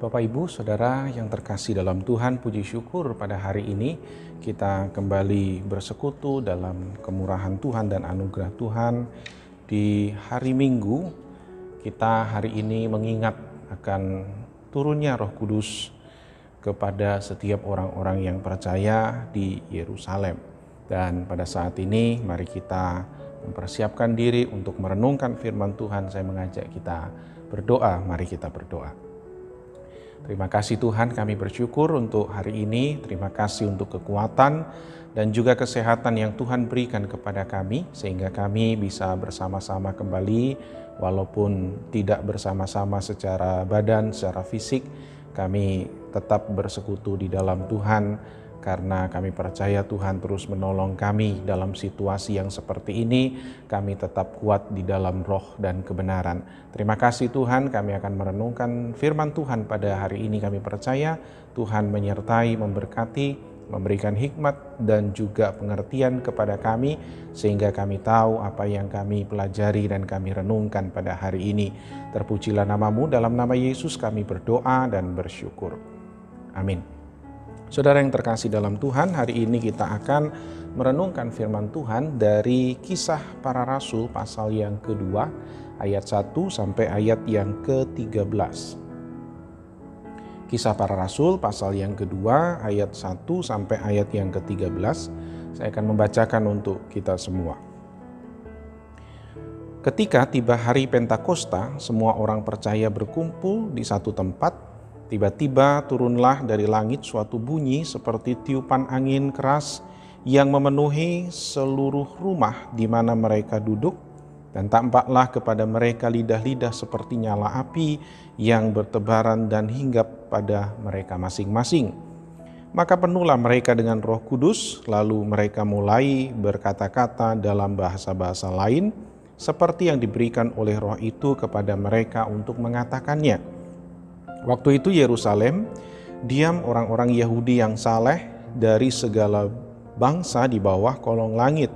Bapak Ibu Saudara yang terkasih dalam Tuhan, puji syukur pada hari ini kita kembali bersekutu dalam kemurahan Tuhan dan anugerah Tuhan. Di hari Minggu kita hari ini mengingat akan turunnya Roh Kudus kepada setiap orang-orang yang percaya di Yerusalem. Dan pada saat ini mari kita mempersiapkan diri untuk merenungkan firman Tuhan. Saya mengajak kita berdoa, mari kita berdoa. Terima kasih Tuhan, kami bersyukur untuk hari ini. Terima kasih untuk kekuatan dan juga kesehatan yang Tuhan berikan kepada kami, sehingga kami bisa bersama-sama kembali, walaupun tidak bersama-sama secara badan, secara fisik. Kami tetap bersekutu di dalam Tuhan, karena kami percaya Tuhan terus menolong kami dalam situasi yang seperti ini. Kami tetap kuat di dalam roh dan kebenaran. Terima kasih Tuhan, kami akan merenungkan firman Tuhan pada hari ini. Kami percaya Tuhan menyertai, memberkati, memberikan hikmat dan juga pengertian kepada kami, sehingga kami tahu apa yang kami pelajari dan kami renungkan pada hari ini. Terpujilah nama-Mu, dalam nama Yesus kami berdoa dan bersyukur. Amin. Saudara yang terkasih dalam Tuhan, hari ini kita akan merenungkan firman Tuhan dari Kisah Para Rasul pasal yang kedua, ayat 1 sampai ayat yang ke-13. Kisah Para Rasul pasal yang kedua, ayat 1 sampai ayat yang ke-13. Saya akan membacakan untuk kita semua. Ketika tiba hari Pentakosta, semua orang percaya berkumpul di satu tempat. Tiba-tiba turunlah dari langit suatu bunyi seperti tiupan angin keras yang memenuhi seluruh rumah di mana mereka duduk, dan tampaklah kepada mereka lidah-lidah seperti nyala api yang bertebaran dan hinggap pada mereka masing-masing. Maka penuhlah mereka dengan Roh Kudus, lalu mereka mulai berkata-kata dalam bahasa-bahasa lain seperti yang diberikan oleh Roh itu kepada mereka untuk mengatakannya. Waktu itu Yerusalem diam orang-orang Yahudi yang saleh dari segala bangsa di bawah kolong langit.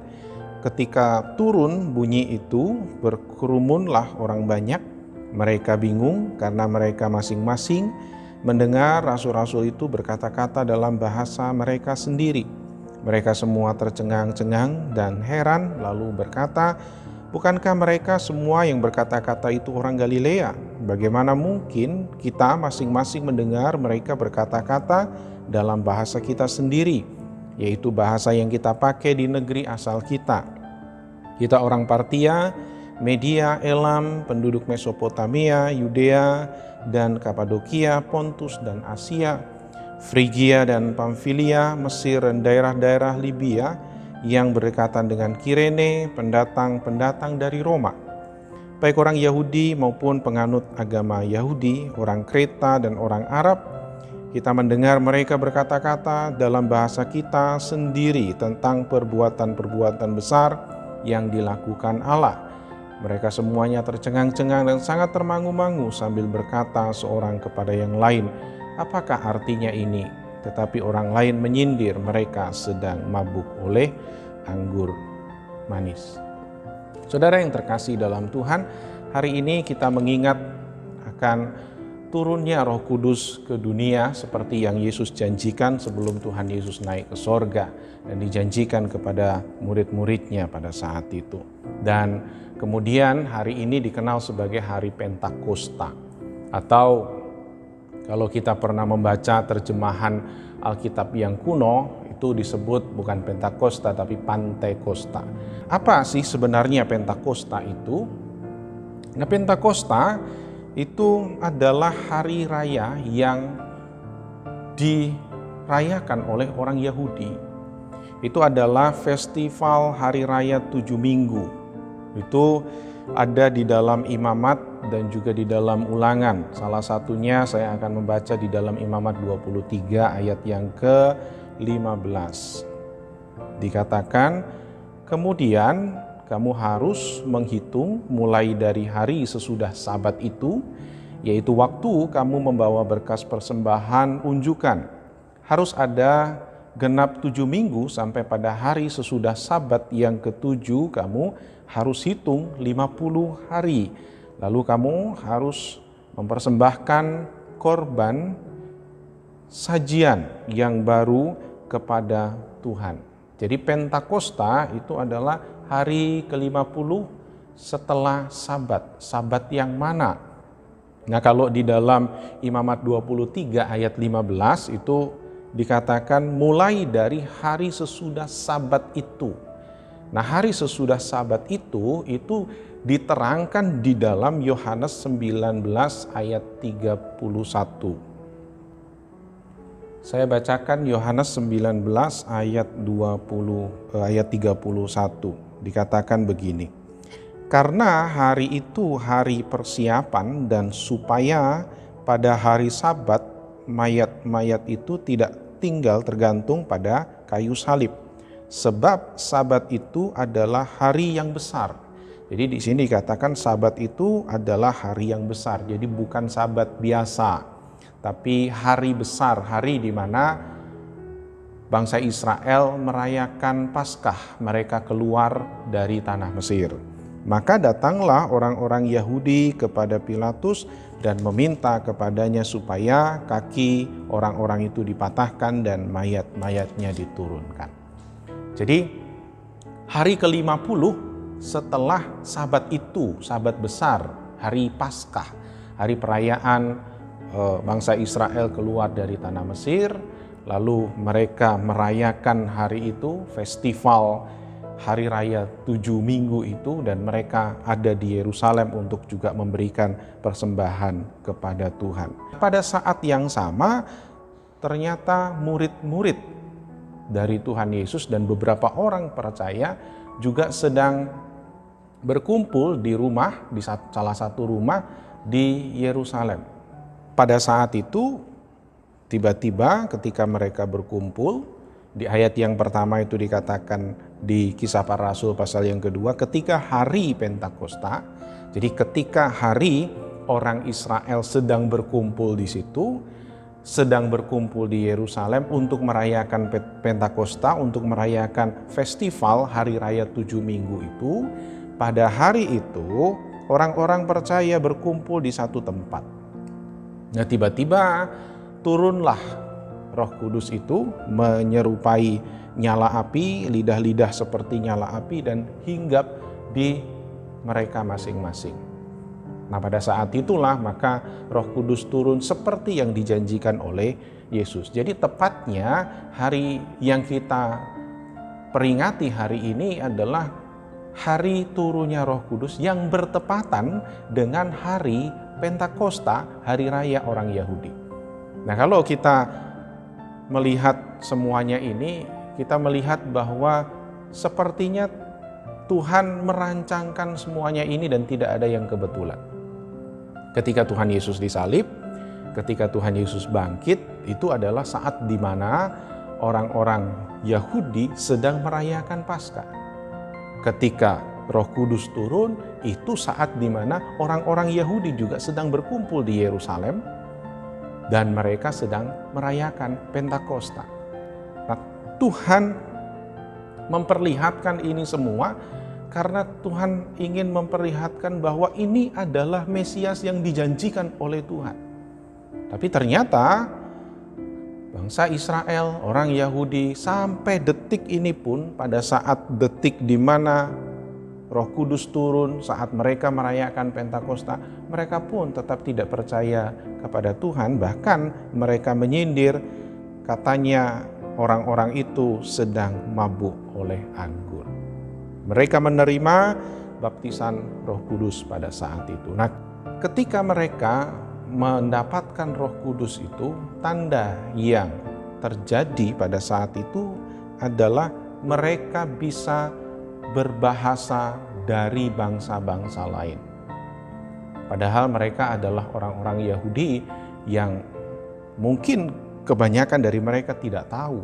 Ketika turun bunyi itu, berkerumunlah orang banyak. Mereka bingung karena mereka masing-masing mendengar rasul-rasul itu berkata-kata dalam bahasa mereka sendiri. Mereka semua tercengang-cengang dan heran, lalu berkata, "Bukankah mereka semua yang berkata-kata itu orang Galilea? Bagaimana mungkin kita masing-masing mendengar mereka berkata-kata dalam bahasa kita sendiri, yaitu bahasa yang kita pakai di negeri asal kita? Kita orang Partia, Media, Elam, penduduk Mesopotamia, Yudea dan Kapadokia, Pontus dan Asia, Frigia dan Pamfilia, Mesir dan daerah-daerah Libya yang berdekatan dengan Kirene, pendatang-pendatang dari Roma. Baik orang Yahudi maupun penganut agama Yahudi, orang Kreta dan orang Arab, kita mendengar mereka berkata-kata dalam bahasa kita sendiri tentang perbuatan-perbuatan besar yang dilakukan Allah. Mereka semuanya tercengang-cengang dan sangat termangu-mangu sambil berkata seorang kepada yang lain, 'Apakah artinya ini?' Tetapi orang lain menyindir mereka sedang mabuk oleh anggur manis." Saudara yang terkasih dalam Tuhan, hari ini kita mengingat akan turunnya Roh Kudus ke dunia seperti yang Yesus janjikan sebelum Tuhan Yesus naik ke sorga dan dijanjikan kepada murid-muridnya pada saat itu. Dan kemudian hari ini dikenal sebagai hari Pentakosta, atau kalau kita pernah membaca terjemahan Alkitab yang kuno, itu disebut bukan Pentakosta tapi Pantekosta. Apa sih sebenarnya Pentakosta itu? Nah, Pentakosta itu adalah hari raya yang dirayakan oleh orang Yahudi. Itu adalah festival hari raya 7 minggu. Itu ada di dalam Imamat dan juga di dalam Ulangan. Salah satunya saya akan membaca di dalam Imamat 23 ayat yang ke-15. Dikatakan, "Kemudian kamu harus menghitung mulai dari hari sesudah Sabat itu, yaitu waktu kamu membawa berkas persembahan unjukan. Harus ada genap 7 minggu sampai pada hari sesudah Sabat yang ke-7 kamu harus hitung 50 hari. Lalu kamu harus mempersembahkan korban sajian yang baru kepada Tuhan. Jadi Pentakosta itu adalah hari ke-50 setelah Sabat. Sabat yang mana? Nah, kalau di dalam Imamat 23 ayat 15 itu dikatakan mulai dari hari sesudah Sabat itu. Nah, hari sesudah Sabat itu diterangkan di dalam Yohanes 19 ayat 31. Saya bacakan Yohanes 19 ayat 31. Dikatakan begini. Karena hari itu hari persiapan dan supaya pada hari Sabat mayat-mayat itu tidak tinggal tergantung pada kayu salib. Sebab Sabat itu adalah hari yang besar. Jadi di sini dikatakan Sabat itu adalah hari yang besar. Jadi bukan Sabat biasa, tapi hari besar, hari di mana bangsa Israel merayakan Paskah, mereka keluar dari tanah Mesir. Maka datanglah orang-orang Yahudi kepada Pilatus dan meminta kepadanya supaya kaki orang-orang itu dipatahkan dan mayat-mayatnya diturunkan. Jadi hari ke-50 setelah Sabat itu, Sabat besar, hari Paskah, hari perayaan bangsa Israel keluar dari tanah Mesir, lalu mereka merayakan hari itu, festival hari raya 7 minggu itu, dan mereka ada di Yerusalem untuk juga memberikan persembahan kepada Tuhan. Pada saat yang sama ternyata murid-murid dari Tuhan Yesus dan beberapa orang percaya juga sedang berkumpul di rumah, di salah satu rumah di Yerusalem. Pada saat itu tiba-tiba ketika mereka berkumpul, di ayat yang pertama itu dikatakan di Kisah Para Rasul pasal yang kedua, ketika hari Pentakosta, jadi ketika hari orang Israel sedang berkumpul di situ, sedang berkumpul di Yerusalem untuk merayakan Pentakosta, untuk merayakan festival hari raya 7 minggu itu, pada hari itu orang-orang percaya berkumpul di satu tempat. Nah, tiba-tiba turunlah Roh Kudus itu menyerupai nyala api, lidah-lidah seperti nyala api, dan hinggap di mereka masing-masing. Nah, pada saat itulah maka Roh Kudus turun seperti yang dijanjikan oleh Yesus. Jadi tepatnya hari yang kita peringati hari ini adalah hari turunnya Roh Kudus yang bertepatan dengan hari Pentakosta, hari raya orang Yahudi. Nah, kalau kita melihat semuanya ini, kita melihat bahwa sepertinya Tuhan merancangkan semuanya ini dan tidak ada yang kebetulan. Ketika Tuhan Yesus disalib, ketika Tuhan Yesus bangkit, itu adalah saat di mana orang-orang Yahudi sedang merayakan Paskah. Ketika Roh Kudus turun, itu saat di mana orang-orang Yahudi juga sedang berkumpul di Yerusalem dan mereka sedang merayakan Pentakosta. Nah, Tuhan memperlihatkan ini semua karena Tuhan ingin memperlihatkan bahwa ini adalah Mesias yang dijanjikan oleh Tuhan. Tapi ternyata bangsa Israel, orang Yahudi, sampai detik ini pun, pada saat detik di mana Roh Kudus turun, saat mereka merayakan Pentakosta, mereka pun tetap tidak percaya kepada Tuhan. Bahkan mereka menyindir, katanya orang-orang itu sedang mabuk oleh anggur. Mereka menerima baptisan Roh Kudus pada saat itu. Nah, ketika mereka mendapatkan Roh Kudus itu, tanda yang terjadi pada saat itu adalah mereka bisa berbahasa dari bangsa-bangsa lain. Padahal mereka adalah orang-orang Yahudi yang mungkin kebanyakan dari mereka tidak tahu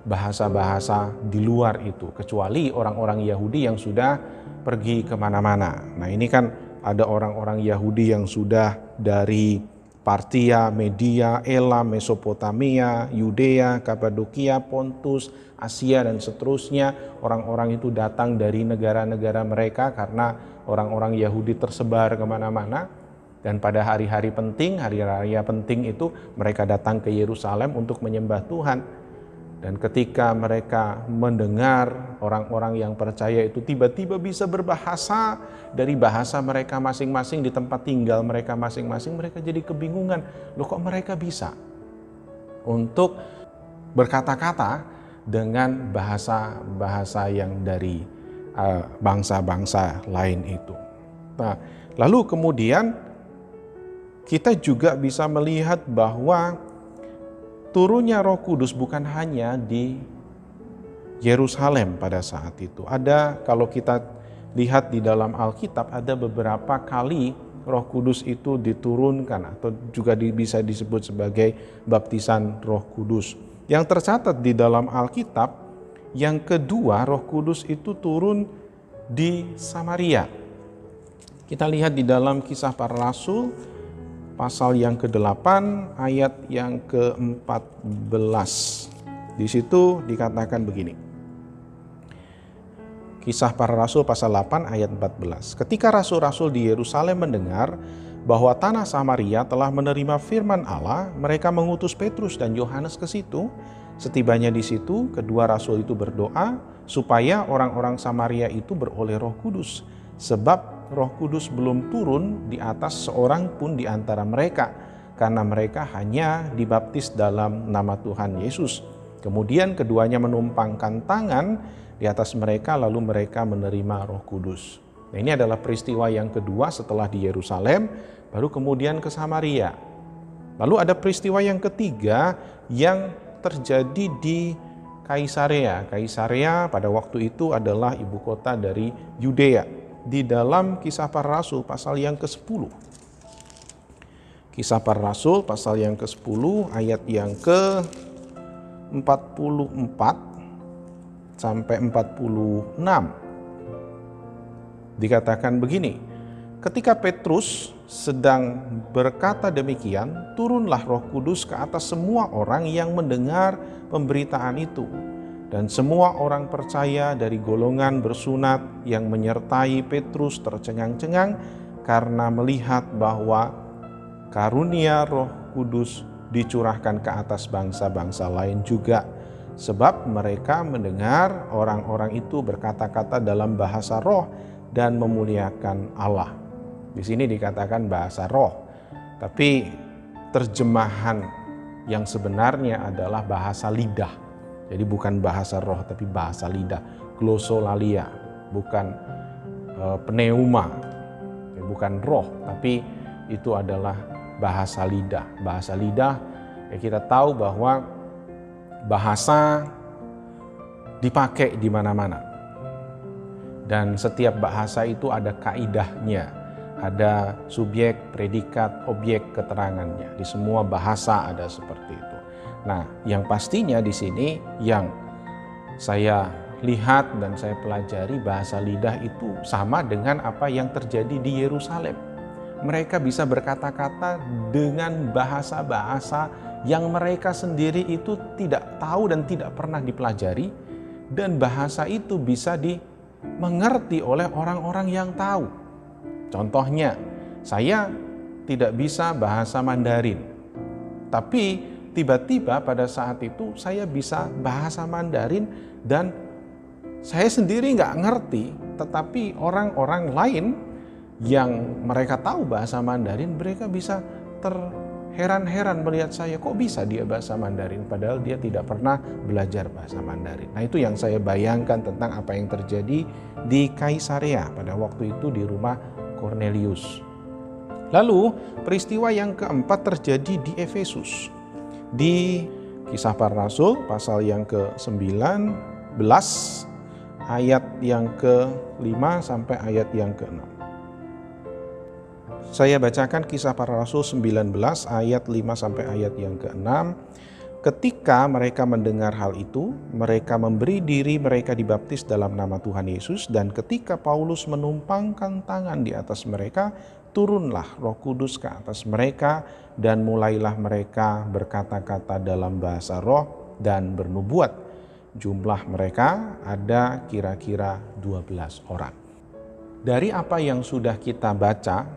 bahasa-bahasa di luar itu, kecuali orang-orang Yahudi yang sudah pergi kemana-mana. Nah, ini kan ada orang-orang Yahudi yang sudah dari Partia, Media, Elam, Mesopotamia, Yudea, Kapadokia, Pontus, Asia, dan seterusnya. Orang-orang itu datang dari negara-negara mereka karena orang-orang Yahudi tersebar kemana-mana. Dan pada hari-hari penting, hari raya penting itu mereka datang ke Yerusalem untuk menyembah Tuhan. Dan ketika mereka mendengar orang-orang yang percaya itu tiba-tiba bisa berbahasa dari bahasa mereka masing-masing di tempat tinggal mereka masing-masing, mereka jadi kebingungan. Loh, kok mereka bisa untuk berkata-kata dengan bahasa-bahasa yang dari bangsa-bangsa lain itu. Nah, lalu kemudian kita juga bisa melihat bahwa turunnya Roh Kudus bukan hanya di Yerusalem pada saat itu. Ada, kalau kita lihat di dalam Alkitab, ada beberapa kali Roh Kudus itu diturunkan atau juga bisa disebut sebagai baptisan Roh Kudus. Yang tercatat di dalam Alkitab, yang kedua Roh Kudus itu turun di Samaria. Kita lihat di dalam Kisah Para Rasul pasal yang ke-8 ayat yang ke-14. Di situ dikatakan begini. Kisah Para Rasul pasal 8 ayat 14. Ketika rasul-rasul di Yerusalem mendengar bahwa tanah Samaria telah menerima firman Allah, mereka mengutus Petrus dan Yohanes ke situ. Setibanya di situ, kedua rasul itu berdoa supaya orang-orang Samaria itu beroleh Roh Kudus, sebab Roh Kudus belum turun di atas seorang pun di antara mereka, karena mereka hanya dibaptis dalam nama Tuhan Yesus. Kemudian keduanya menumpangkan tangan di atas mereka, lalu mereka menerima Roh Kudus. Nah, ini adalah peristiwa yang kedua setelah di Yerusalem, baru kemudian ke Samaria. Lalu ada peristiwa yang ketiga yang terjadi di Kaisarea. Kaisarea pada waktu itu adalah ibu kota dari Yudea. Di dalam Kisah Para Rasul pasal yang ke-10. Kisah Para Rasul pasal yang ke-10 ayat yang ke-44 sampai 46. Dikatakan begini, ketika Petrus sedang berkata demikian, turunlah Roh Kudus ke atas semua orang yang mendengar pemberitaan itu. Dan semua orang percaya dari golongan bersunat yang menyertai Petrus tercengang-cengang karena melihat bahwa karunia Roh Kudus dicurahkan ke atas bangsa-bangsa lain juga. Sebab mereka mendengar orang-orang itu berkata-kata dalam bahasa roh dan memuliakan Allah. Di sini dikatakan bahasa roh, tapi terjemahan yang sebenarnya adalah bahasa lidah. Jadi bukan bahasa roh tapi bahasa lidah, glossolalia, bukan pneuma, bukan roh, tapi itu adalah bahasa lidah. Bahasa lidah, ya kita tahu bahwa bahasa dipakai di mana-mana. Dan setiap bahasa itu ada kaidahnya, ada subjek, predikat, objek keterangannya. Di semua bahasa ada seperti itu. Nah, yang pastinya di sini yang saya lihat dan saya pelajari, bahasa lidah itu sama dengan apa yang terjadi di Yerusalem. Mereka bisa berkata-kata dengan bahasa-bahasa yang mereka sendiri itu tidak tahu dan tidak pernah dipelajari, dan bahasa itu bisa dimengerti oleh orang-orang yang tahu. Contohnya, saya tidak bisa bahasa Mandarin, tapi tiba-tiba pada saat itu saya bisa bahasa Mandarin dan saya sendiri nggak ngerti, tetapi orang-orang lain yang mereka tahu bahasa Mandarin, mereka bisa terheran-heran melihat saya, kok bisa dia bahasa Mandarin padahal dia tidak pernah belajar bahasa Mandarin. Nah, itu yang saya bayangkan tentang apa yang terjadi di Kaisarea pada waktu itu di rumah Cornelius. Lalu peristiwa yang keempat terjadi di Efesus. Di Kisah Para Rasul pasal yang ke-19 ayat yang ke-5 sampai ayat yang ke-6. Saya bacakan Kisah Para Rasul 19 ayat 5 sampai ayat yang ke-6. Ketika mereka mendengar hal itu, mereka memberi diri mereka dibaptis dalam nama Tuhan Yesus, dan ketika Paulus menumpangkan tangan di atas mereka, turunlah Roh Kudus ke atas mereka, dan mulailah mereka berkata-kata dalam bahasa roh dan bernubuat. Jumlah mereka ada kira-kira 12 orang. Dari apa yang sudah kita baca,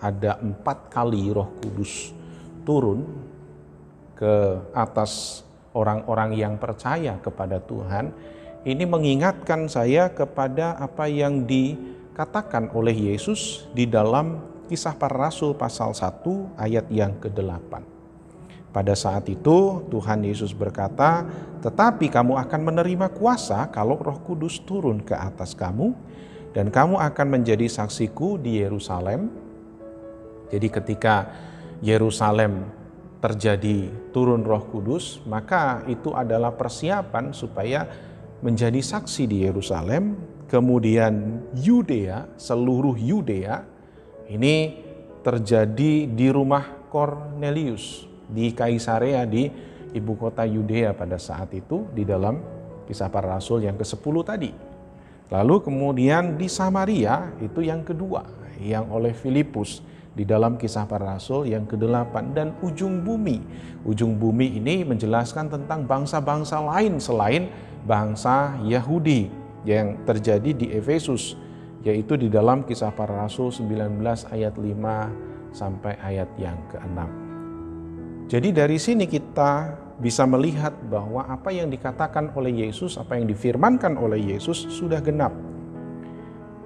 ada 4 kali Roh Kudus turun ke atas orang-orang yang percaya kepada Tuhan, ini mengingatkan saya kepada apa yang dikatakan oleh Yesus di dalam Kisah Para Rasul pasal 1 ayat yang ke-8. Pada saat itu Tuhan Yesus berkata, "Tetapi kamu akan menerima kuasa kalau Roh Kudus turun ke atas kamu, dan kamu akan menjadi saksiku di Yerusalem." Jadi ketika Yerusalem terjadi turun Roh Kudus, maka itu adalah persiapan supaya menjadi saksi di Yerusalem, kemudian Yudea, seluruh Yudea, ini terjadi di rumah Kornelius di Kaisarea, di ibu kota Yudea pada saat itu, di dalam Kisah Para Rasul yang ke-10 tadi. Lalu kemudian di Samaria, itu yang kedua, yang oleh Filipus di dalam Kisah Para Rasul yang ke-8. Dan ujung bumi. Ujung bumi ini menjelaskan tentang bangsa-bangsa lain selain bangsa Yahudi yang terjadi di Efesus, yaitu di dalam Kisah Para Rasul 19 ayat 5 sampai ayat yang ke-6. Jadi dari sini kita bisa melihat bahwa apa yang dikatakan oleh Yesus, apa yang difirmankan oleh Yesus sudah genap.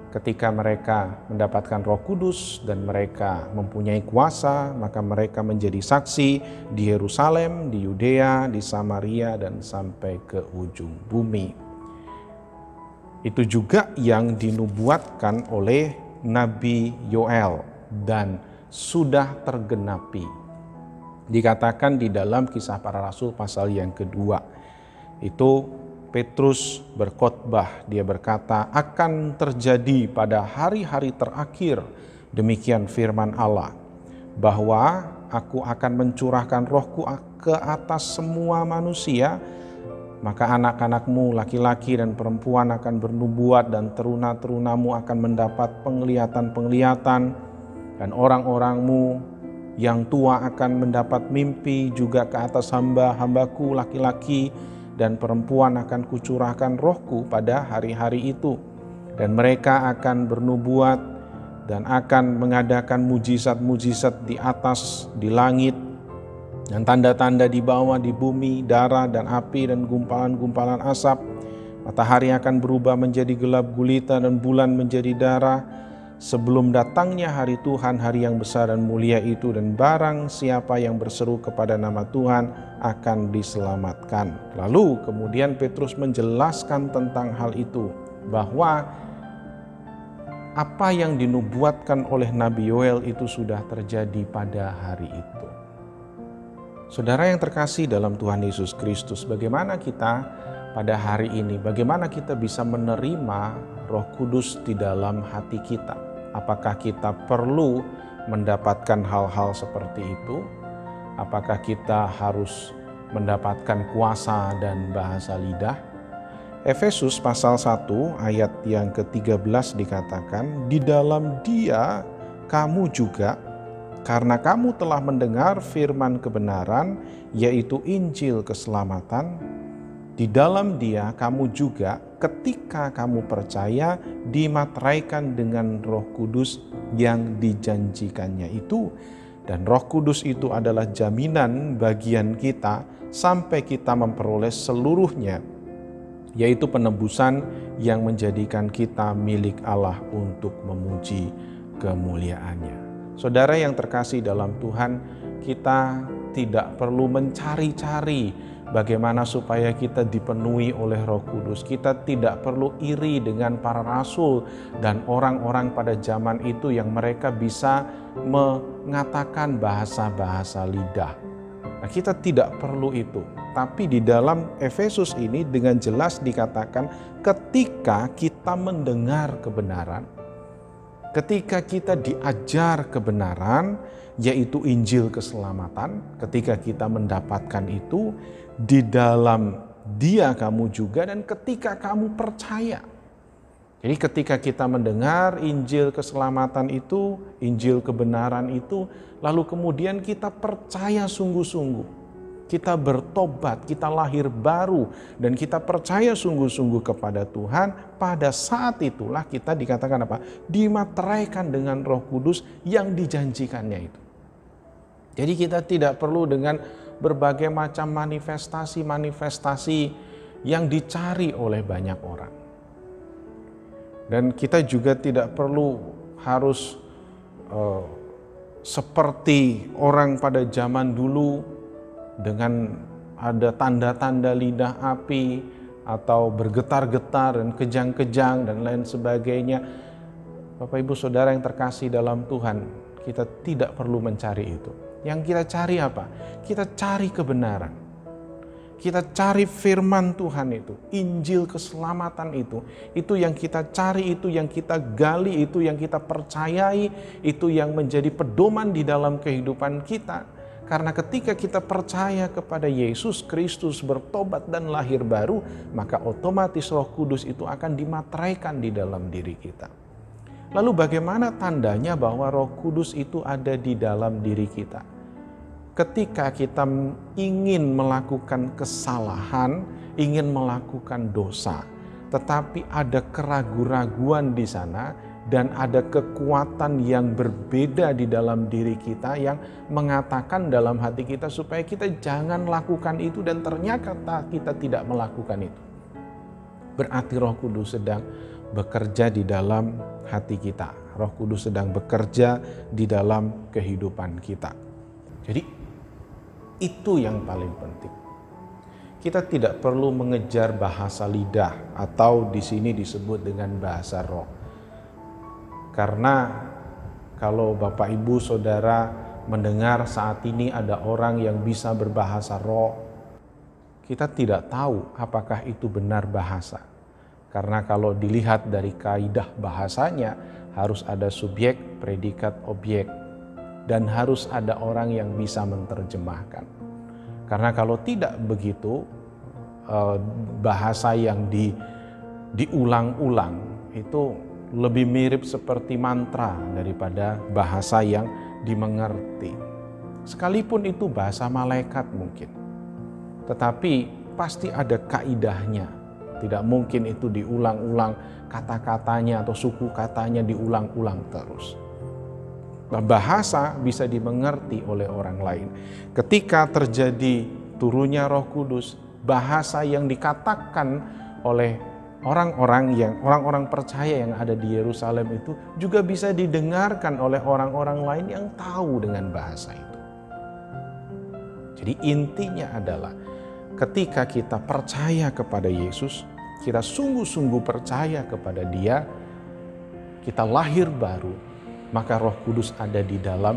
Ketika mereka mendapatkan Roh Kudus dan mereka mempunyai kuasa, maka mereka menjadi saksi di Yerusalem, di Yudea, di Samaria, dan sampai ke ujung bumi. Itu juga yang dinubuatkan oleh Nabi Yoel dan sudah tergenapi. Dikatakan di dalam Kisah Para Rasul pasal yang kedua, itu Petrus berkhotbah, dia berkata, "Akan terjadi pada hari-hari terakhir, demikian firman Allah, bahwa aku akan mencurahkan rohku ke atas semua manusia, maka anak-anakmu laki-laki dan perempuan akan bernubuat, dan teruna-terunamu akan mendapat penglihatan-penglihatan, dan orang-orangmu yang tua akan mendapat mimpi, juga ke atas hamba-hambaku laki-laki dan perempuan akan kucurahkan rohku pada hari-hari itu. Dan mereka akan bernubuat dan akan mengadakan mujizat-mujizat di atas, di langit, dan tanda-tanda di bawah, di bumi, darah dan api dan gumpalan-gumpalan asap. Matahari akan berubah menjadi gelap gulita dan bulan menjadi darah, sebelum datangnya hari Tuhan, hari yang besar dan mulia itu, dan barang siapa yang berseru kepada nama Tuhan akan diselamatkan." Lalu kemudian Petrus menjelaskan tentang hal itu, bahwa apa yang dinubuatkan oleh Nabi Yoel itu sudah terjadi pada hari itu. Saudara yang terkasih dalam Tuhan Yesus Kristus, bagaimana kita pada hari ini, bagaimana kita bisa menerima Roh Kudus di dalam hati kita? Apakah kita perlu mendapatkan hal-hal seperti itu? Apakah kita harus mendapatkan kuasa dan bahasa lidah? Efesus pasal 1 ayat yang ke-13 dikatakan, "Di dalam Dia kamu juga, karena kamu telah mendengar firman kebenaran, yaitu Injil keselamatan, di dalam Dia kamu juga ketika kamu percaya dimateraikan dengan Roh Kudus yang dijanjikannya itu." Dan Roh Kudus itu adalah jaminan bagian kita sampai kita memperoleh seluruhnya, yaitu penebusan yang menjadikan kita milik Allah untuk memuji kemuliaannya. Saudara yang terkasih dalam Tuhan, kita tidak perlu mencari-cari bagaimana supaya kita dipenuhi oleh Roh Kudus. Kita tidak perlu iri dengan para rasul dan orang-orang pada zaman itu yang mereka bisa mengatakan bahasa-bahasa lidah. Nah, kita tidak perlu itu. Tapi di dalam Efesus ini dengan jelas dikatakan, ketika kita mendengar kebenaran, ketika kita diajar kebenaran, yaitu Injil keselamatan, ketika kita mendapatkan itu, di dalam Dia kamu juga, dan ketika kamu percaya. Jadi ketika kita mendengar Injil keselamatan itu, Injil kebenaran itu, lalu kemudian kita percaya sungguh-sungguh. kita bertobat, kita lahir baru, dan kita percaya sungguh-sungguh kepada Tuhan, pada saat itulah kita dikatakan apa? Dimateraikan dengan Roh Kudus yang dijanjikannya itu. Jadi kita tidak perlu dengan berbagai macam manifestasi-manifestasi yang dicari oleh banyak orang. Dan kita juga tidak perlu harus seperti orang pada zaman dulu dengan ada tanda-tanda lidah api atau bergetar-getar dan kejang-kejang dan lain sebagainya. Bapak Ibu Saudara yang terkasih dalam Tuhan, kita tidak perlu mencari itu. Yang kita cari apa? Kita cari kebenaran. Kita cari firman Tuhan itu, Injil keselamatan itu yang kita cari, itu yang kita gali, itu yang kita percayai, itu yang menjadi pedoman di dalam kehidupan kita. Karena ketika kita percaya kepada Yesus Kristus, bertobat dan lahir baru, maka otomatis Roh Kudus itu akan dimateraikan di dalam diri kita. Lalu bagaimana tandanya bahwa Roh Kudus itu ada di dalam diri kita? Ketika kita ingin melakukan kesalahan, ingin melakukan dosa, tetapi ada keraguan-raguan di sana dan ada kekuatan yang berbeda di dalam diri kita yang mengatakan dalam hati kita supaya kita jangan lakukan itu, dan ternyata kita tidak melakukan itu. Berarti Roh Kudus sedang bekerja di dalam hati kita. Roh Kudus sedang bekerja di dalam kehidupan kita. Jadi itu yang paling penting. Kita tidak perlu mengejar bahasa lidah atau di sini disebut dengan bahasa roh. Karena kalau Bapak Ibu Saudara mendengar saat ini ada orang yang bisa berbahasa roh, kita tidak tahu apakah itu benar bahasa. Karena kalau dilihat dari kaidah bahasanya harus ada subjek, predikat, objek. Dan harus ada orang yang bisa menerjemahkan. Karena kalau tidak begitu, bahasa yang diulang-ulang itu lebih mirip seperti mantra daripada bahasa yang dimengerti. Sekalipun itu bahasa malaikat mungkin, tetapi pasti ada kaidahnya. Tidak mungkin itu diulang-ulang kata-katanya atau suku katanya diulang-ulang terus. Bahasa bisa dimengerti oleh orang lain. Ketika terjadi turunnya Roh Kudus, bahasa yang dikatakan oleh orang-orang percaya yang ada di Yerusalem itu juga bisa didengarkan oleh orang-orang lain yang tahu dengan bahasa itu. Jadi intinya adalah ketika kita percaya kepada Yesus, kita sungguh-sungguh percaya kepada Dia, kita lahir baru, maka Roh Kudus ada di dalam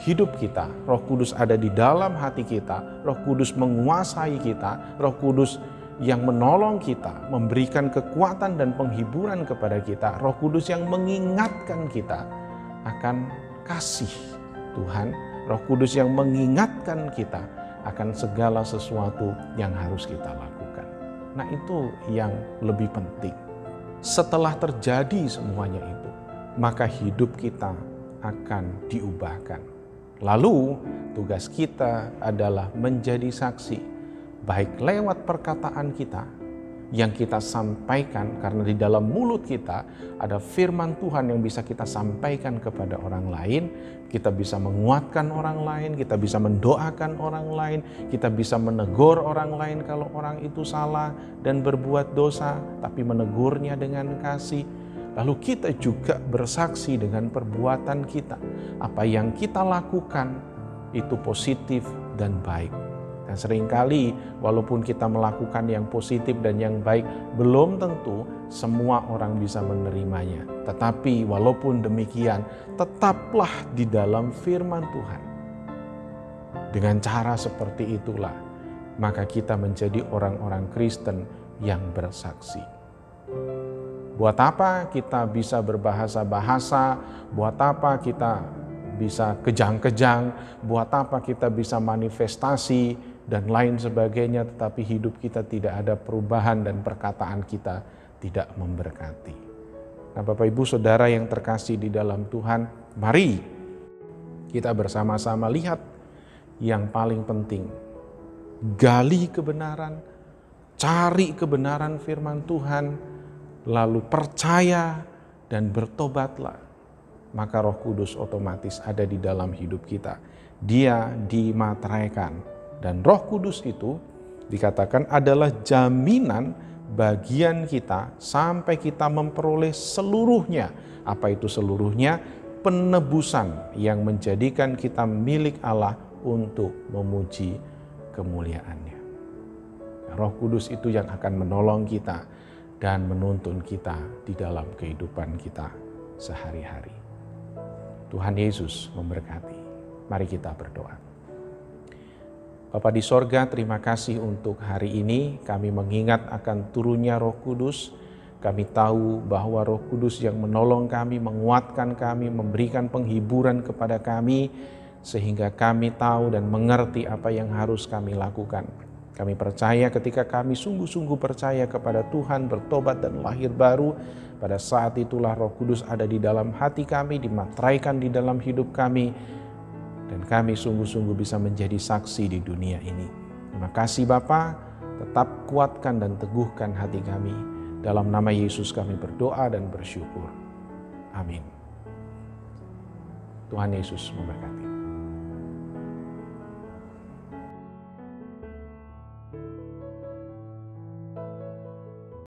hidup kita. Roh Kudus ada di dalam hati kita. Roh Kudus menguasai kita. Roh Kudus yang menolong kita, memberikan kekuatan dan penghiburan kepada kita. Roh Kudus yang mengingatkan kita akan kasih Tuhan. Roh Kudus yang mengingatkan kita akan segala sesuatu yang harus kita lakukan. Nah, itu yang lebih penting. Setelah terjadi semuanya itu, maka hidup kita akan diubahkan. Lalu tugas kita adalah menjadi saksi, baik lewat perkataan kita yang kita sampaikan, karena di dalam mulut kita ada firman Tuhan yang bisa kita sampaikan kepada orang lain. Kita bisa menguatkan orang lain, kita bisa mendoakan orang lain, kita bisa menegur orang lain kalau orang itu salah dan berbuat dosa, tapi menegurnya dengan kasih. Lalu kita juga bersaksi dengan perbuatan kita. Apa yang kita lakukan itu positif dan baik. Dan seringkali walaupun kita melakukan yang positif dan yang baik, belum tentu semua orang bisa menerimanya. Tetapi walaupun demikian, tetaplah di dalam firman Tuhan. Dengan cara seperti itulah, maka kita menjadi orang-orang Kristen yang bersaksi. Buat apa kita bisa berbahasa-bahasa? Buat apa kita bisa kejang-kejang? Buat apa kita bisa manifestasi dan lain sebagainya, tetapi hidup kita tidak ada perubahan dan perkataan kita tidak memberkati? Nah, Bapak Ibu Saudara yang terkasih di dalam Tuhan, mari kita bersama-sama lihat yang paling penting. gali kebenaran, cari kebenaran firman Tuhan, lalu percaya dan bertobatlah, maka Roh Kudus otomatis ada di dalam hidup kita. Dia dimateraikan, dan Roh Kudus itu dikatakan adalah jaminan bagian kita sampai kita memperoleh seluruhnya. Apa itu seluruhnya? Penebusan yang menjadikan kita milik Allah untuk memuji kemuliaannya. Roh Kudus itu yang akan menolong kita dan menuntun kita di dalam kehidupan kita sehari-hari. Tuhan Yesus memberkati. Mari kita berdoa. Bapa di sorga, terima kasih untuk hari ini. Kami mengingat akan turunnya Roh Kudus. Kami tahu bahwa Roh Kudus yang menolong kami, menguatkan kami, memberikan penghiburan kepada kami, sehingga kami tahu dan mengerti apa yang harus kami lakukan. Kami percaya ketika kami sungguh-sungguh percaya kepada Tuhan, bertobat dan lahir baru, pada saat itulah Roh Kudus ada di dalam hati kami, dimateraikan di dalam hidup kami, dan kami sungguh-sungguh bisa menjadi saksi di dunia ini. Terima kasih Bapa, tetap kuatkan dan teguhkan hati kami. Dalam nama Yesus kami berdoa dan bersyukur. Amin. Tuhan Yesus memberkati.